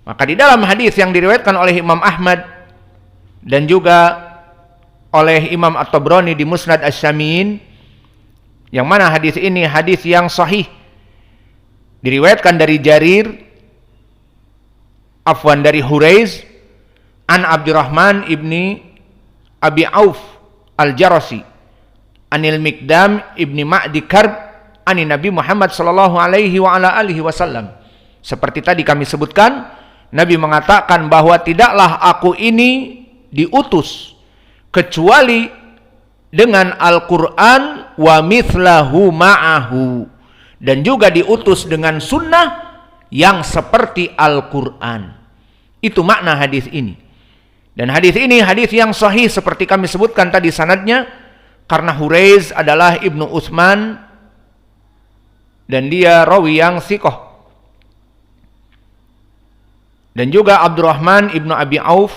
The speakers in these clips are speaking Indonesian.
Maka di dalam hadis yang diriwayatkan oleh Imam Ahmad dan juga oleh Imam At-Tabrani di Musnad Asy-Syamiyin, yang mana hadis ini hadis yang sahih, diriwayatkan dari dari Huraiz an Abdurrahman ibni Abi Auf al-Jarasi anil Miqdam ibni Ma'di Karb ani Nabi Muhammad sallallahu alaihi wa ala alihi wasallam. Seperti tadi kami sebutkan, Nabi mengatakan bahwa tidaklah aku ini diutus kecuali dengan Al-Quran wa mithlahu ma'ahu, dan juga diutus dengan sunnah yang seperti Al-Quran. Itu makna hadis ini. Dan hadis ini hadis yang sahih seperti kami sebutkan tadi sanadnya, karena Huraiz adalah Ibnu Utsman dan dia rawi yang thiqah. Dan juga Abdurrahman ibnu Abi Auf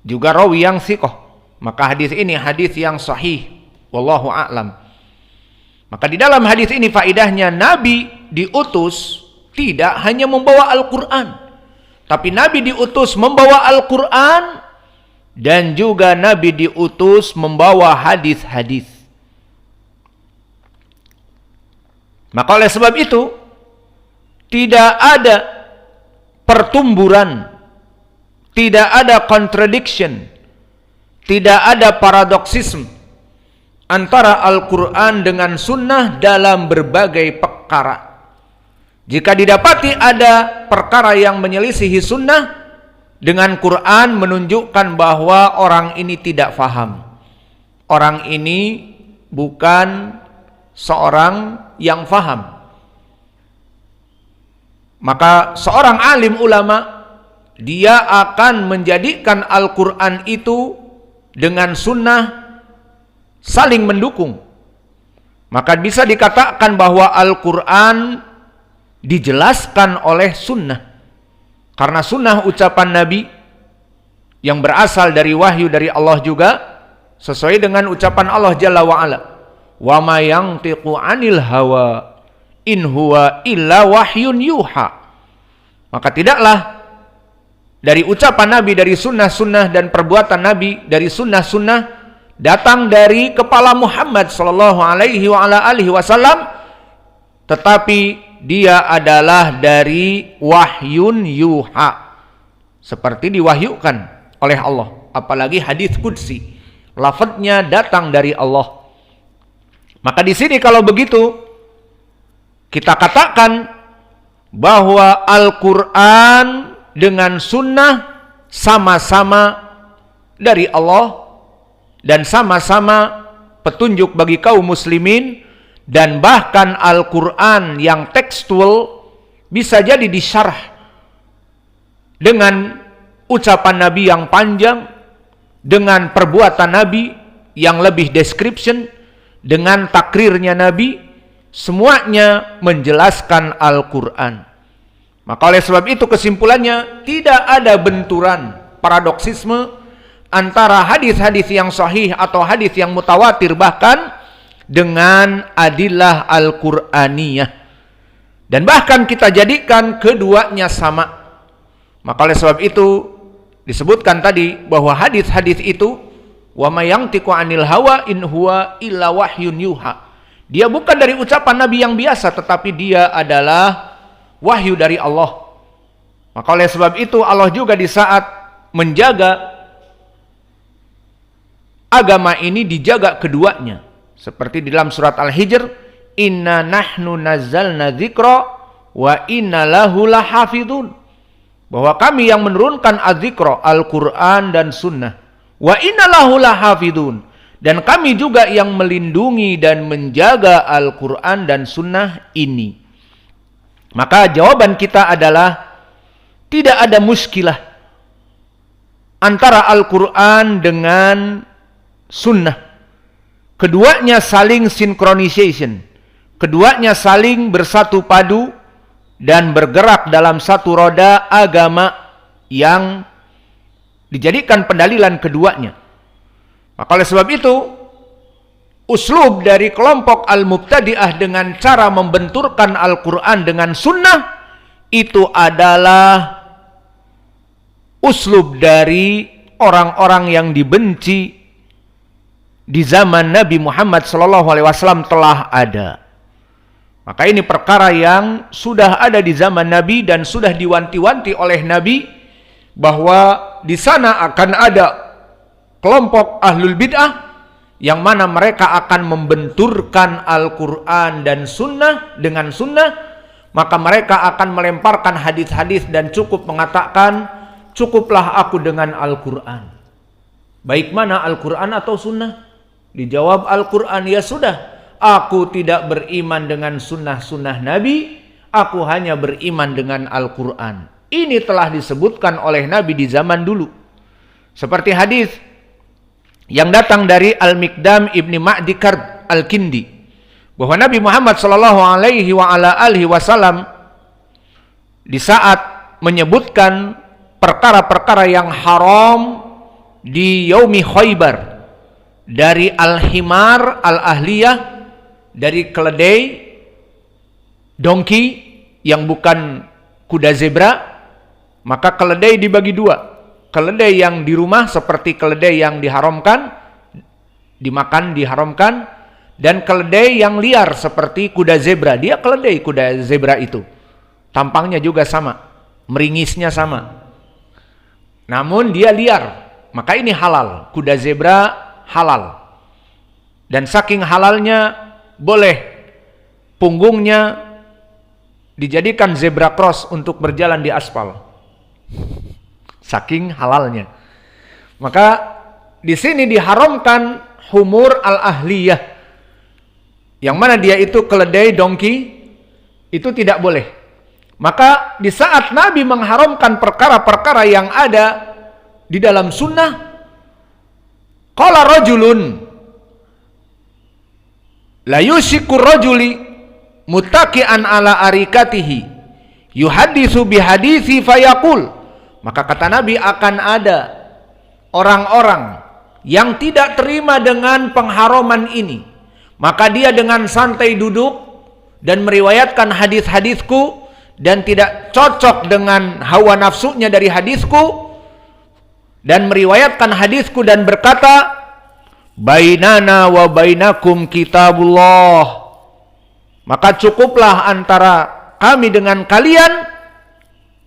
juga rawi yang thiqah. Maka hadis ini hadis yang sahih. Wallahu a'lam. Maka di dalam hadis ini faidahnya, Nabi diutus tidak hanya membawa Al-Quran, tapi Nabi diutus membawa Al-Quran dan juga Nabi diutus membawa hadis-hadis. Maka oleh sebab itu tidak ada pertumburan, tidak ada contradiction, tidak ada paradoksisme antara Al-Quran dengan sunnah dalam berbagai perkara. Jika didapati ada perkara yang menyelisihi sunnah dengan Quran, menunjukkan bahwa orang ini tidak faham. Orang ini bukan seorang yang faham. Maka seorang alim ulama, dia akan menjadikan Al-Quran itu dengan sunnah saling mendukung. Maka bisa dikatakan bahwa Al-Quran dijelaskan oleh sunnah, karena sunnah ucapan Nabi yang berasal dari wahyu dari Allah juga sesuai dengan ucapan Allah Jalla wa'ala, wa ma yantiqu anil hawa in huwa illa wahyun yuha. Maka tidaklah dari ucapan Nabi, dari sunnah-sunnah dan perbuatan Nabi, dari sunnah-sunnah datang dari kepala Muhammad sallallahu alaihi wa ala alihi wasallam, tetapi dia adalah dari wahyun yuha, seperti diwahyukan oleh Allah. Apalagi hadis qudsi, lafadznya datang dari Allah. Maka di sini kalau begitu kita katakan bahwa Al-Quran dengan sunnah sama-sama dari Allah dan sama-sama petunjuk bagi kaum muslimin. Dan bahkan Al-Quran yang tekstual bisa jadi disyarah dengan ucapan Nabi yang panjang, dengan perbuatan Nabi yang lebih description, dengan takrirnya Nabi, semuanya menjelaskan Al-Quran. Maka oleh sebab itu kesimpulannya, tidak ada benturan, paradoksisme antara hadis-hadis yang sahih atau hadis yang mutawatir bahkan dengan adillah Al-Qur'aniyah. Dan bahkan kita jadikan keduanya sama. Maka oleh sebab itu disebutkan tadi bahwa hadis-hadis itu wa ma yantiqu anil hawa in huwa illa wahyun yuha. Dia bukan dari ucapan Nabi yang biasa, tetapi dia adalah wahyu dari Allah. Maka oleh sebab itu Allah juga di saat menjaga agama ini dijaga keduanya. Seperti di dalam surat Al-Hijr, inna nahnu nazzalna dzikra wa inna lahu lahafidun. Bahwa kami yang menurunkan az-dzikra, Al-Quran dan sunnah. Wa inna lahu lahafidun. Dan kami juga yang melindungi dan menjaga Al-Quran dan sunnah ini. Maka jawaban kita adalah tidak ada muskilah antara Al-Quran dengan sunnah. Keduanya saling synchronization, keduanya saling bersatu padu dan bergerak dalam satu roda agama yang dijadikan pendalilan keduanya. Maka oleh sebab itu, uslub dari kelompok Al-Mubtadi'ah dengan cara membenturkan Al-Quran dengan sunnah itu adalah uslub dari orang-orang yang dibenci di zaman Nabi Muhammad SAW telah ada. Maka ini perkara yang sudah ada di zaman Nabi dan sudah diwanti-wanti oleh Nabi bahwa di sana akan ada kelompok ahlul bid'ah yang mana mereka akan membenturkan Al-Quran dan sunnah dengan sunnah, maka mereka akan melemparkan hadis-hadis dan cukup mengatakan, cukuplah aku dengan Al-Quran. Baik mana Al-Quran atau sunnah? Dijawab Al-Quran, ya sudah, aku tidak beriman dengan sunnah-sunnah Nabi, aku hanya beriman dengan Al-Quran. Ini telah disebutkan oleh Nabi di zaman dulu. Seperti hadis yang datang dari Al-Miqdam ibni Ma'di Karb Al-Kindi, bahwa Nabi Muhammad SAW di saat menyebutkan perkara-perkara yang haram di Yaumi Khaybar, dari al-himar al-ahliyah, dari keledai, dongki yang bukan kuda zebra, maka keledai dibagi dua. Keledai yang di rumah seperti keledai yang diharamkan, dimakan diharamkan, dan keledai yang liar seperti kuda zebra. Dia keledai kuda zebra itu. Tampangnya juga sama, meringisnya sama. Namun dia liar, maka ini halal. Kuda zebra halal. Dan saking halalnya boleh punggungnya dijadikan zebra cross untuk berjalan di aspal. Saking halalnya. Maka di sini diharamkan humur al-ahliyah, yang mana dia itu keledai, dongki, itu tidak boleh. Maka di saat Nabi mengharamkan perkara-perkara yang ada di dalam sunnah, qala rajulun la yusikur rajuli muttaqi'an ala arikatihi yuhaditsu bihaditsi fayaqul. Maka kata Nabi, akan ada orang-orang yang tidak terima dengan pengharaman ini, maka dia dengan santai duduk dan meriwayatkan hadis-hadisku dan tidak cocok dengan hawa nafsunya dari hadisku, dan meriwayatkan hadisku dan berkata, bainana wa bainakum kitabullah, maka cukuplah antara kami dengan kalian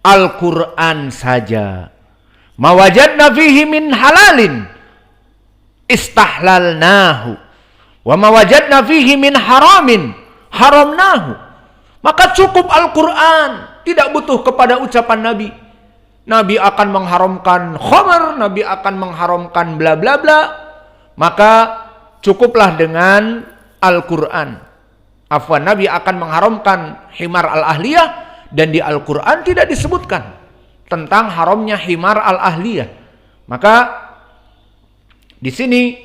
Al-Quran saja. Mawajadna fihi min halalin istahlalnahu wa mawajadna fihi min haramin haramnahu. Maka cukup Al-Quran, tidak butuh kepada ucapan Nabi. Nabi akan mengharamkan khamar, Nabi akan mengharamkan bla bla bla. Maka cukuplah dengan Al-Quran. Afwan, Nabi akan mengharamkan himar al-ahliyah, dan di Al-Quran tidak disebutkan tentang haramnya himar al-ahliyah. Maka di sini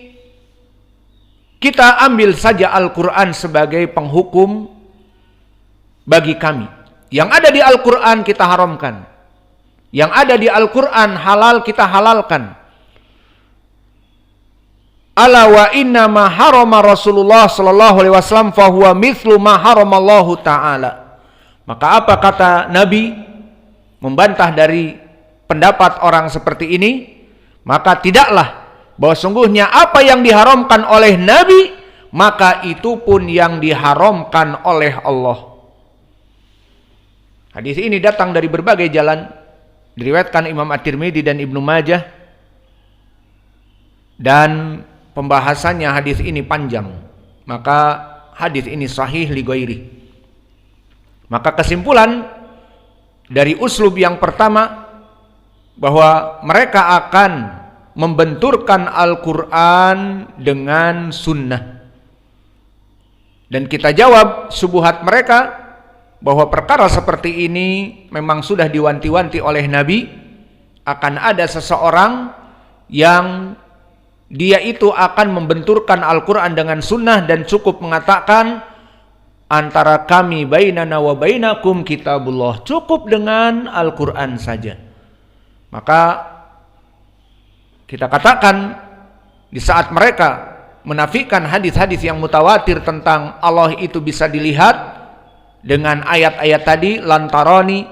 kita ambil saja Al-Quran sebagai penghukum bagi kami. Yang ada di Al-Quran kita haramkan, yang ada di Al-Quran halal kita halalkan. Ala wa inna ma harama Rasulullah sallallahu alaihi wasallam fa huwa mithlu ma haramallahu taala. Maka apa kata Nabi membantah dari pendapat orang seperti ini? Maka tidaklah, bahwa sungguhnya apa yang diharamkan oleh Nabi, maka itu pun yang diharamkan oleh Allah. Hadis ini datang dari berbagai jalan, diriwayatkan Imam At-Tirmidzi dan Ibnu Majah, dan pembahasannya hadis ini panjang. Maka hadis ini sahih li ghairi. Maka kesimpulan dari uslub yang pertama, bahwa mereka akan membenturkan Al-Quran dengan sunnah. Dan kita jawab syubhat mereka bahwa perkara seperti ini memang sudah diwanti-wanti oleh Nabi. Akan ada seseorang yang dia itu akan membenturkan Al-Quran dengan sunnah dan cukup mengatakan, antara kami bainana wa bainakum kitabullah, cukup dengan Al-Quran saja. Maka kita katakan, di saat mereka menafikan hadis-hadis yang mutawatir tentang Allah itu bisa dilihat dengan ayat-ayat tadi, lantaroni,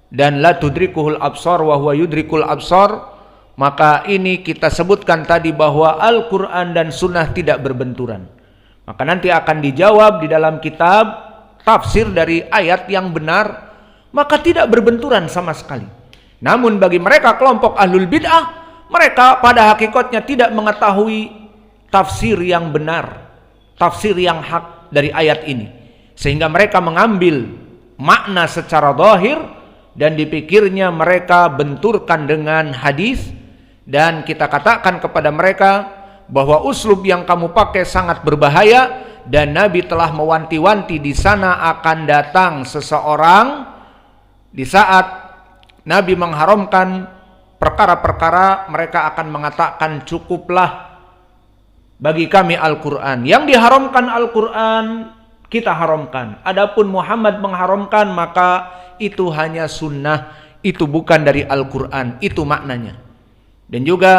dan la tudrikuhul absar wa huwa yudrikul absar, maka ini kita sebutkan tadi bahwa Al-Quran dan Sunnah tidak berbenturan. Maka nanti akan dijawab di dalam kitab tafsir dari ayat yang benar, maka tidak berbenturan sama sekali. Namun bagi mereka kelompok ahlul bid'ah, mereka pada hakikatnya tidak mengetahui tafsir yang benar, tafsir yang hak dari ayat ini, sehingga mereka mengambil makna secara zahir dan dipikirnya mereka benturkan dengan hadis. Dan kita katakan kepada mereka bahwa uslub yang kamu pakai sangat berbahaya, dan Nabi telah mewanti-wanti di sana akan datang seseorang di saat Nabi mengharamkan perkara-perkara, mereka akan mengatakan cukuplah bagi kami Al-Quran. Yang diharamkan Al-Quran kita haramkan. Adapun Muhammad mengharamkan, maka itu hanya sunnah, itu bukan dari Al-Quran, itu maknanya. Dan juga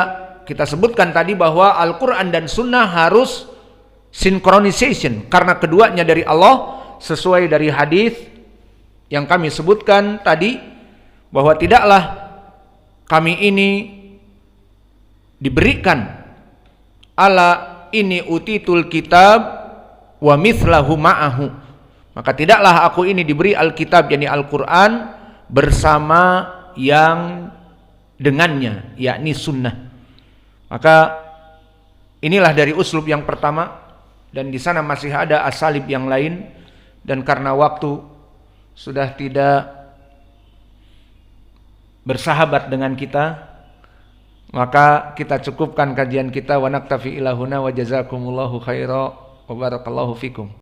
kita sebutkan tadi bahwa Al-Quran dan Sunnah harus synchronization, karena keduanya dari Allah, sesuai dari hadis yang kami sebutkan tadi, bahwa tidaklah kami ini diberikan ala ini utitul kitab wa mithlahu ma'ahu, maka tidaklah aku ini diberi Alkitab, yakni Al-Quran, bersama yang dengannya, yakni sunnah. Maka inilah dari uslub yang pertama, dan di sana masih ada asalib yang lain, dan karena waktu sudah tidak bersahabat dengan kita, maka kita cukupkan kajian kita. Wa naktafi ilahuna wa jazakumullahu khaira wa barakallahu fikum.